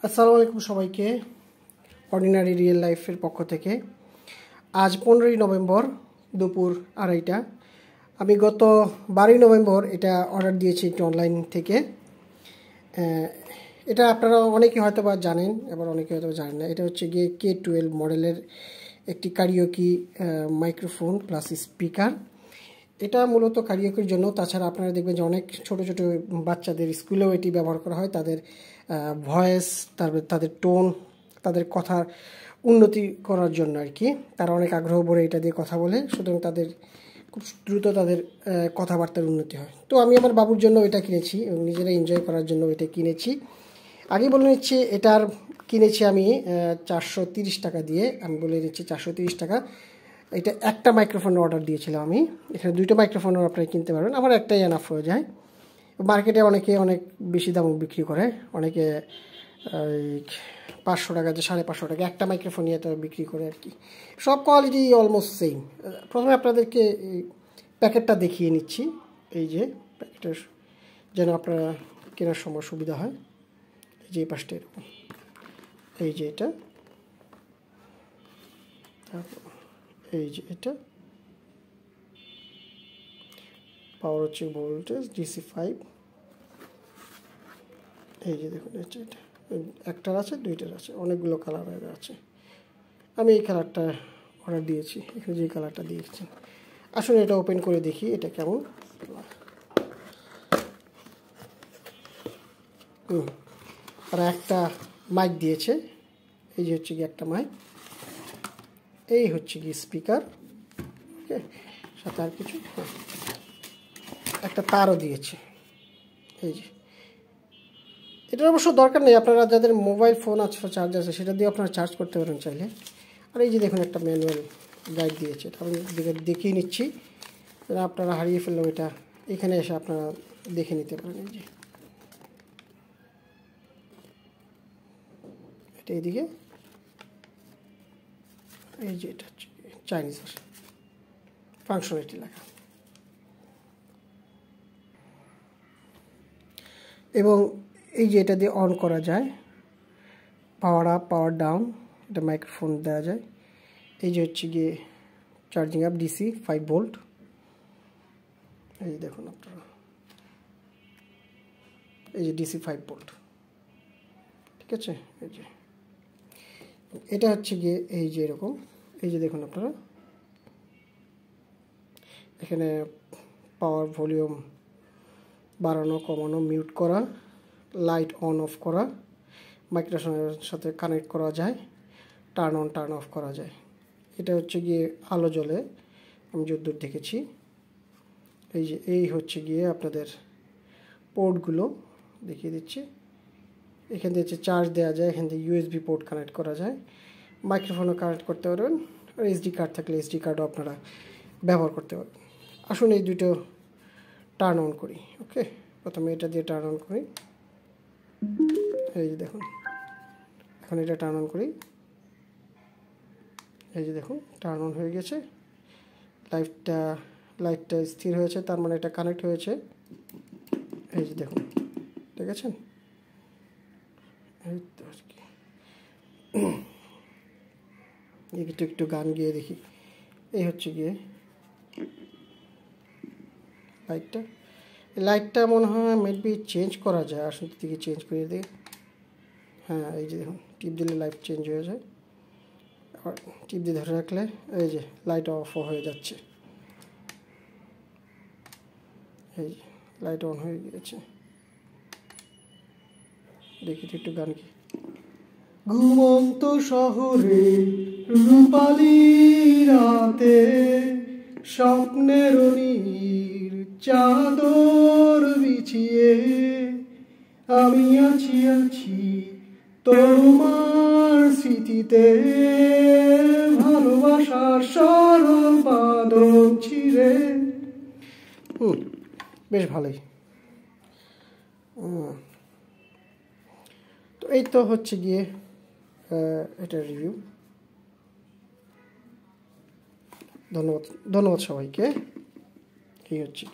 আসসালামু আলাইকুম সবাইকে। অর্ডিনারি রিয়েল লাইফের পক্ষ থেকে আজ 15ই নভেম্বর দুপুর 2:30টা। আমি গত 12ই নভেম্বর এটা অর্ডার দিয়েছি একটি অনলাইন থেকে। এটা আপনারা অনেকে হয়তো বা জানেন, আবার অনেকে হয়তো জানেন না। এটা হচ্ছে গিয়ে K12 মডেলের একটি কারিওকি মাইক্রোফোন প্লাস স্পিকার। এটা মূলত কারিওকির জন্য। তাছাড়া আপনারা দেখবেন যে অনেক ছোট ছোট বাচ্চাদের স্কুলেও এটি ব্যবহার করা হয়, তাদের ভয়েস, তাদের টোন, তাদের কথার উন্নতি করার জন্য আর কি। তারা অনেক আগ্রহ ভরে এটা দিয়ে কথা বলে, সুতরাং তাদের খুব দ্রুত তাদের কথাবার্তার উন্নতি হয়। তো আমি আমার বাবুর জন্য এটা কিনেছি এবং নিজেরা এনজয় করার জন্য এটা কিনেছি। আগে বলে নিচ্ছি, এটার কিনেছি আমি 430 টাকা দিয়ে। আমি বলে নিচ্ছি 430 টাকা। এটা একটা মাইক্রোফোনের অর্ডার দিয়েছিলাম আমি। এখানে 2টা মাইক্রোফোনও আপনারা কিনতে পারবেন, আমার একটাই এনাফ হয়ে যায়। মার্কেটে অনেকে অনেক বেশি দামে বিক্রি করে, অনেকে 500 টাকা, 550 টাকা একটা মাইক্রোফোন নিয়ে তো বিক্রি করে আর কি। সব কোয়ালিটি অলমোস্ট সেম। প্রথমে আপনাদেরকে এই প্যাকেটটা দেখিয়ে নিচ্ছি। এই যে প্যাকেটের, যেন আপনারা কেনার সময় সুবিধা হয়। এই যে এই পাশটা এরকম, এই যে এটা, তারপর এই যে এটা পাওয়ার হচ্ছে ভোল্টেজ DC5। এই যে দেখুন, এটা একটার আছে, 2টার আছে, অনেকগুলো কালারের আছে। আমি এই কালারটা অর্ডার দিয়েছি, এখানে যে কালারটা দিয়েছি। আসলে এটা ওপেন করে দেখি এটা কেমন। আর একটা মাইক দিয়েছে, এই যে হচ্ছে কি একটা মাইক, এই হচ্ছে কি স্পিকার, ওকে, সাথে আর কিছু একটা তারও দিয়েছে। এই যে এটার অবশ্য দরকার নেই, আপনারা যাদের মোবাইল ফোন আছে, চার্জ আছে, সেটা দিয়ে আপনারা চার্জ করতে পারেন চাইলে। আর এই যে দেখুন একটা ম্যানুয়াল গাইড দিয়েছে, এটা আমি দেখিয়ে নিচ্ছি, আপনারা হারিয়ে ফেললেও এটা এখানে এসে আপনারা দেখে নিতে পারেন। এই যে এটা এইদিকে, এই যে এটা হচ্ছে চাইনিজ ভাষা, ফাংশনালিটি লেখা। এবং এই যে এটা দিয়ে অন করা যায়, পাওয়ার আপ, পাওয়ার ডাউন, এটা মাইক্রোফোন দেওয়া যায়। এই যে হচ্ছে গিয়ে চার্জিং আপ DC5 ভোল্ট। এই যে দেখুন আপনারা, এই যে DC5 ভোল্ট, ঠিক আছে। এই যে এটা হচ্ছে গিয়ে এই যে এরকম, এই যে দেখুন আপনারা, এখানে পাওয়ার, ভলিউম বাড়ানো কমানো, মিউট করা, লাইট অন অফ করা, মাইক্রোফোনের সাথে কানেক্ট করা যায়, টার্ন অন টার্ন অফ করা যায়। এটা হচ্ছে গিয়ে আলো জ্বলে, আমি যতদূর দেখেছি। এই যে এই হচ্ছে গিয়ে আপনাদের পোর্টগুলো দেখিয়ে দিচ্ছি। এখান থেকে হচ্ছে চার্জ দেওয়া যায়, এখান থেকে USB পোর্ট কানেক্ট করা যায়, মাইক্রোফোনও কানেক্ট করতে পারবেন, আর SD কার্ড থাকলে SD কার্ডও আপনারা ব্যবহার করতে পারবেন। আসুন এই দুটো টার্ন অন করি। ওকে, প্রথমে এটা দিয়ে টার্ন অন করি। এই যে দেখুন, এখন এটা টার্ন অন করি। এই যে দেখুন টার্ন অন হয়ে গেছে, লাইটটা স্থির হয়েছে, তার মানে এটা কানেক্ট হয়েছে। এই যে দেখুন, ঠিক আছে। এই তো আর কি, একটু গান গিয়ে দেখি। এই হচ্ছে গিয়ে লাইটটা মনে হয় মেবি চেঞ্জ করা যায়। আসলে দিকে চেঞ্জ করে দিই। হ্যাঁ, এই যে দেখুন, টিপ দিলে লাইট চেঞ্জ হয়ে যায়, আবার টিপ দিয়ে ধরে রাখলে এই যে লাইট অফ হয়ে যাচ্ছে। এই যে লাইট অন হয়ে গিয়েছে। দেখি তো একটু গান কি। ঘুমন্ত শহরে রূপালী রাতে স্বপ্নের নীর চাদর বিছিয়ে আমি আছি তোমার স্মৃতিতে, ভালোবাসার সরল বাঁধন ছিঁড়ে। বেশ ভালোই। তো এই তো হচ্ছে গিয়ে এটার রিভিউ। ধন্যবাদ সবাইকে। এই হচ্ছে